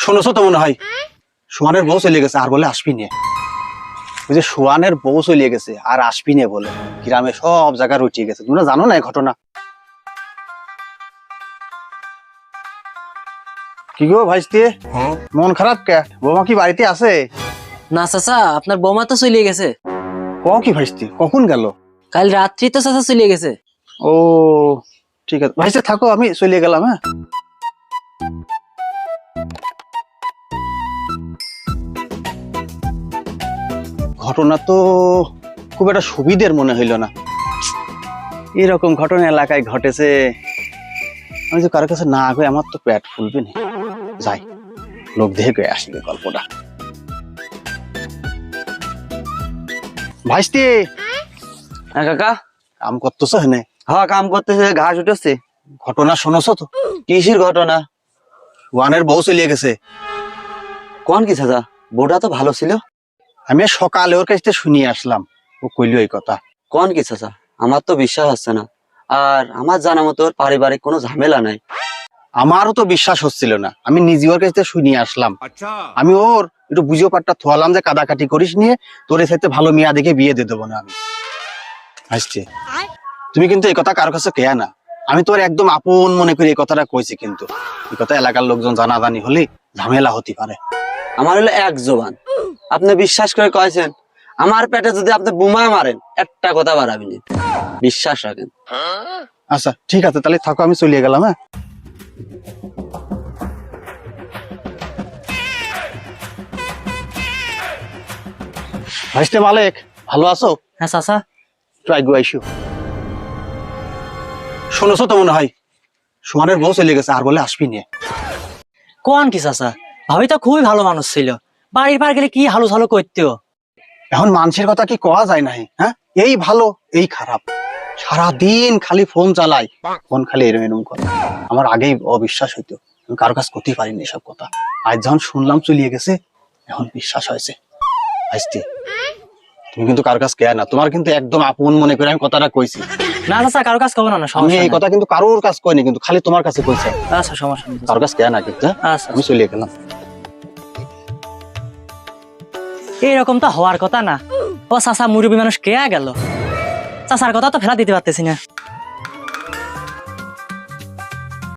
শুনেছো তো মনে হয় সোয়ানের বউ চলে গেছে আর বলে আসবি নে। ওই যে সোয়ানের বউ চলে গেছে আর আসবি নে বলে গ্রামে সব জায়গায় রটিয়ে গেছে। তোমরা জানো না এই ঘটনা? কি গো ভাইস্তি, মন খারাপ কে? বৌমা কি বাড়িতে আছে? না চাচা, আপনার বৌমা তো চলে গেছে। ক কি ভাইস্তি, কখন গেল? কাল রাত্রি তো চাচা চলে গেছে। ও ঠিক আছে ভাইস্তি, থাকো আমি চলে গেলাম। হ্যাঁ, ঘটনা তো খুব একটা সুবিধের মনে হইল না। এরকম ঘটনা এলাকায় ঘটেছে, আমি যে কারো কাছে না গিয়ে আমার তো পেট ফুলবে না। যাই, লোক দেখে আসবে গল্পটা। ভাইস্তি, হ্যাঁ কাকা। কাম করতেছ? হেনে হ্যাঁ কাম করতেছে, ঘাস উঠেছে। ঘটনা শুনেছো তো? কিসের ঘটনা? ওয়ানের বউ চলে গেছে। কোন কি চাচা? বউটা তো ভালো ছিল। আমি সকালে ওর কাছ থেকে শুনিয়ে আসলাম, ও কইল এই কথা। কোন কি চাচা? আমার তো বিশ্বাস হচ্ছে না। আর আমার জানা মতো ওর পারিবারিক কোনো ঝামেলা নাই। আমারও তো বিশ্বাস হচ্ছিল না, আমি নিজে ওর কাছ থেকে শুনিয়ে আসলাম। আমি ওর একটু বুঝিও পাটটা থোয়ালাম যে কাদাকাটি করিস নিয়ে, তোর এর সাথে ভালো মেয়া দেখে বিয়ে দিয়ে দেবো না আমি। আসছে, তুমি কিন্তু এই কথা কারোর কাছে কেয়া না। আমি তোর একদম আপন মনে করি এই কথাটা কইছি, কিন্তু এই কথা এলাকার লোকজন জানাজানি হলে ঝামেলা হতে পারে। আমার হলো এক জবান, আপনি বিশ্বাস করে কয়েছেন। আমার পেটে যদি আপনি বোমা মারেন একটা কথা বাড়াবিনি, বিশ্বাস রাখেন। আচ্ছা ঠিক আছে, তাহলে থাকো, আমি চলিয়ে গেলাম। হ্যাঁ, ভাইস্তে মালিক, ভালো আছো? হ্যাঁ চাচা। ট্রাই গো আইসো। শুনেছো তো মনে হয় সোয়ানের বউ চলে গেছে আর বলে আসবি নে। কোন কি চাচা? ভাবি তো খুবই ভালো মানুষ ছিল, বাড়ির পার গেলে কি হালু ঝালু করতো। এখন মানুষের কথা কি কওয়া যায় নাই? হ্যাঁ, এই ভালো এই খারাপ, সারাদিন খালি ফোন চালাই, ফোন খালি এরম এরম করে। আমার আগেই অবিশ্বাস হইতো, আমি কারো কাছে করতেই পারিনি এসব কথা। আজ যখন শুনলাম চলিয়ে গেছে, এখন বিশ্বাস হয়েছে। ভাইস্তি, তুমি কিন্তু কারো কাছে কেয়া না, তোমার কিন্তু একদম আপন মনে করে আমি কথাটা কইছি। না চাচা, কারো কাজ করবো না, আমি সমস্যা এই নেই। কথা কিন্তু কারোর কাছে কইনি, কিন্তু খালি তোমার কাছে কইছে। আচ্ছা সমস্যা নেই। কারোর কাছে কেয়া না কিন্তু। হ্যাঁ? আচ্ছা আমি চলিয়ে গেলাম। এইরকম তো হওয়ার কথা না। ও চাচা মুরব্বী মানুষ কে গেল, চাচার কথা তো ফেলা দিতে পারতেছি না।